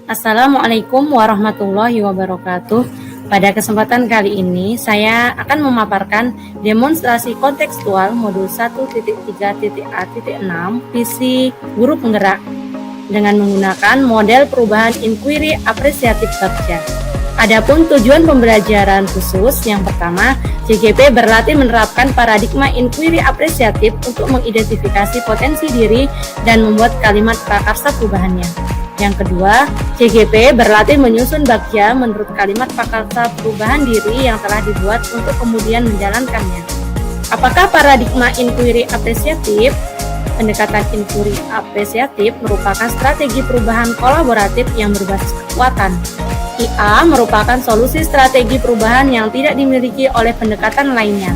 Assalamualaikum warahmatullahi wabarakatuh. Pada kesempatan kali ini, saya akan memaparkan demonstrasi kontekstual modul 1.3.A.6 visi guru penggerak dengan menggunakan model perubahan inquiry apresiatif Bagja. Adapun tujuan pembelajaran khusus yang pertama, JGP berlatih menerapkan paradigma inquiry apresiatif untuk mengidentifikasi potensi diri dan membuat kalimat prakarsa perubahannya. Yang kedua, JGP berlatih menyusun Bagja menurut kalimat prakarsa perubahan diri yang telah dibuat untuk kemudian menjalankannya. Apakah paradigma inquiry apresiatif? Pendekatan inquiry apresiatif merupakan strategi perubahan kolaboratif yang berbasis kekuatan. IA merupakan solusi strategi perubahan yang tidak dimiliki oleh pendekatan lainnya.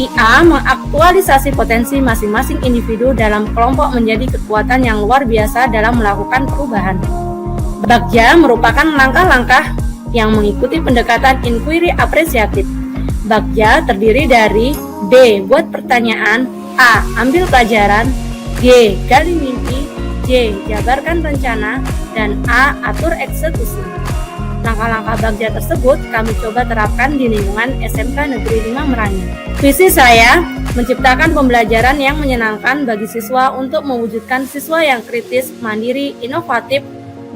IA mengaktualisasi potensi masing-masing individu dalam kelompok menjadi kekuatan yang luar biasa dalam melakukan perubahan. Bagja merupakan langkah-langkah yang mengikuti pendekatan inquiry apresiatif. Bagja terdiri dari B. Buat pertanyaan, A. Ambil pelajaran, G. Gali mimpi, J. Jabarkan rencana, dan A. Atur eksekusi. Langkah-langkah Bagja tersebut kami coba terapkan di lingkungan SMK Negeri 5 Merangin. Visi saya menciptakan pembelajaran yang menyenangkan bagi siswa untuk mewujudkan siswa yang kritis, mandiri, inovatif,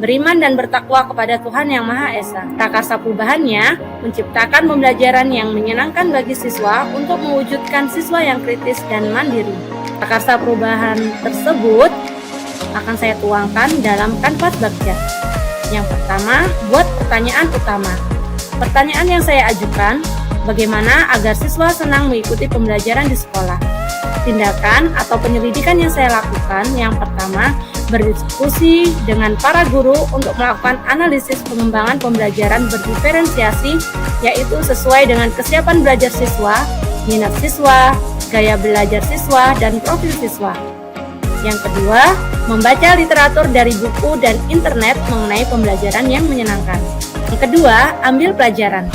beriman dan bertakwa kepada Tuhan Yang Maha Esa. Prakarsa perubahannya menciptakan pembelajaran yang menyenangkan bagi siswa untuk mewujudkan siswa yang kritis dan mandiri. Prakarsa perubahan tersebut akan saya tuangkan dalam kanvas Bagja. Yang pertama, buat pertanyaan utama. Pertanyaan yang saya ajukan, bagaimana agar siswa senang mengikuti pembelajaran di sekolah? Tindakan atau penyelidikan yang saya lakukan, yang pertama, berdiskusi dengan para guru untuk melakukan analisis pengembangan pembelajaran berdiferensiasi, yaitu sesuai dengan kesiapan belajar siswa, minat siswa, gaya belajar siswa, dan profil siswa. Yang kedua, membaca literatur dari buku dan internet mengenai pembelajaran yang menyenangkan. Yang kedua, ambil pelajaran.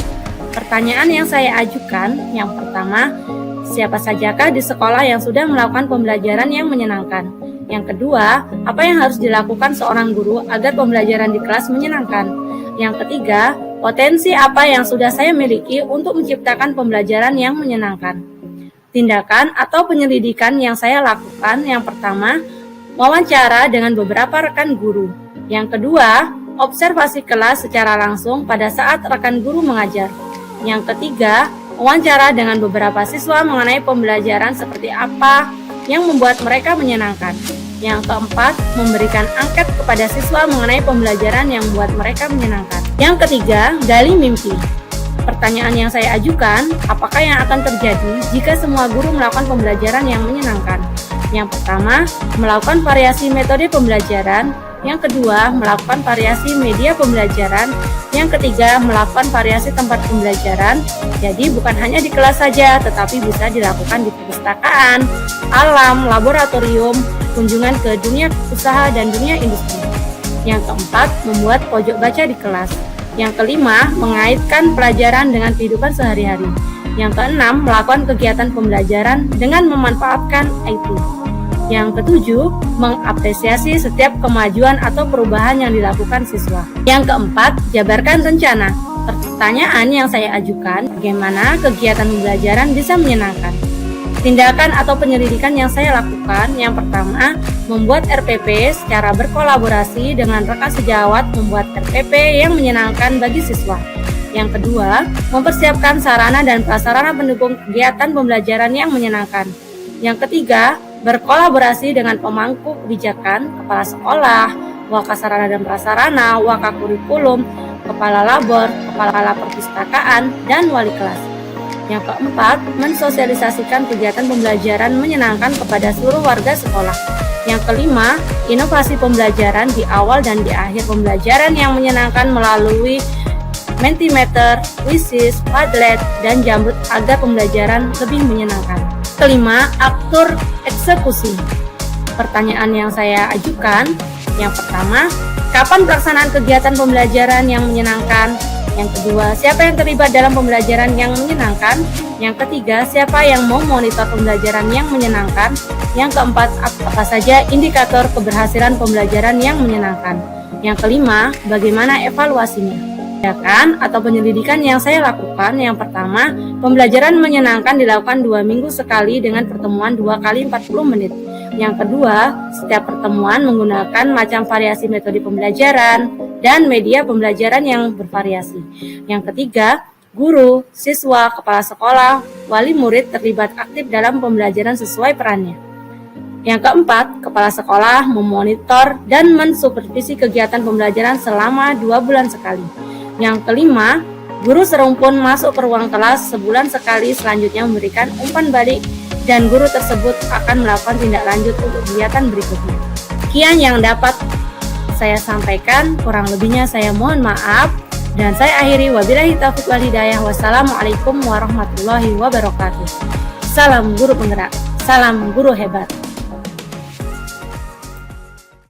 Pertanyaan yang saya ajukan, yang pertama, siapa sajakah di sekolah yang sudah melakukan pembelajaran yang menyenangkan? Yang kedua, apa yang harus dilakukan seorang guru agar pembelajaran di kelas menyenangkan? Yang ketiga, potensi apa yang sudah saya miliki untuk menciptakan pembelajaran yang menyenangkan? Tindakan atau penyelidikan yang saya lakukan, yang pertama, wawancara dengan beberapa rekan guru. Yang kedua, observasi kelas secara langsung pada saat rekan guru mengajar. Yang ketiga, wawancara dengan beberapa siswa mengenai pembelajaran seperti apa yang membuat mereka menyenangkan. Yang keempat, memberikan angket kepada siswa mengenai pembelajaran yang membuat mereka menyenangkan. Yang ketiga, gali mimpi. Pertanyaan yang saya ajukan, apakah yang akan terjadi jika semua guru melakukan pembelajaran yang menyenangkan? Yang pertama, melakukan variasi metode pembelajaran. Yang kedua, melakukan variasi media pembelajaran. Yang ketiga, melakukan variasi tempat pembelajaran. Jadi bukan hanya di kelas saja, tetapi bisa dilakukan di perpustakaan, alam, laboratorium, kunjungan ke dunia usaha dan dunia industri. Yang keempat, membuat pojok baca di kelas. Yang kelima, mengaitkan pelajaran dengan kehidupan sehari-hari. Yang keenam, melakukan kegiatan pembelajaran dengan memanfaatkan IT. Yang ketujuh, mengapresiasi setiap kemajuan atau perubahan yang dilakukan siswa. Yang keempat, jabarkan rencana. Pertanyaan yang saya ajukan, bagaimana kegiatan pembelajaran bisa menyenangkan? Tindakan atau penyelidikan yang saya lakukan, yang pertama, membuat RPP secara berkolaborasi dengan rekan sejawat membuat RPP yang menyenangkan bagi siswa. Yang kedua, mempersiapkan sarana dan prasarana pendukung kegiatan pembelajaran yang menyenangkan. Yang ketiga, berkolaborasi dengan pemangku kebijakan, kepala sekolah, wakasarana dan prasarana, wakakurikulum, kepala labor, kepala perpustakaan, dan wali kelas. Yang keempat, mensosialisasikan kegiatan pembelajaran menyenangkan kepada seluruh warga sekolah. Yang kelima, inovasi pembelajaran di awal dan di akhir pembelajaran yang menyenangkan melalui Mentimeter, Quizzes, Padlet, dan Jamrut agar pembelajaran lebih menyenangkan. Kelima, atur eksekusi. Pertanyaan yang saya ajukan, yang pertama, kapan pelaksanaan kegiatan pembelajaran yang menyenangkan? Yang kedua, siapa yang terlibat dalam pembelajaran yang menyenangkan? Yang ketiga, siapa yang memonitor pembelajaran yang menyenangkan? Yang keempat, apa saja indikator keberhasilan pembelajaran yang menyenangkan? Yang kelima, bagaimana evaluasinya? Tindakan atau penyelidikan yang saya lakukan, yang pertama, pembelajaran menyenangkan dilakukan 2 minggu sekali dengan pertemuan 2 kali 40 menit. Yang kedua, setiap pertemuan menggunakan macam variasi metode pembelajaran dan media pembelajaran yang bervariasi. Yang ketiga, guru, siswa, kepala sekolah, wali murid terlibat aktif dalam pembelajaran sesuai perannya. Yang keempat, kepala sekolah memonitor dan mensupervisi kegiatan pembelajaran selama 2 bulan sekali. Yang kelima, guru serumpun masuk ke ruang kelas sebulan sekali, selanjutnya memberikan umpan balik dan guru tersebut akan melakukan tindak lanjut untuk kegiatan berikutnya. Sekian yang dapat saya sampaikan, kurang lebihnya saya mohon maaf dan saya akhiri wabillahi taufiq wal hidayah. Wassalamualaikum warahmatullahi wabarakatuh. Salam guru penggerak, salam guru hebat.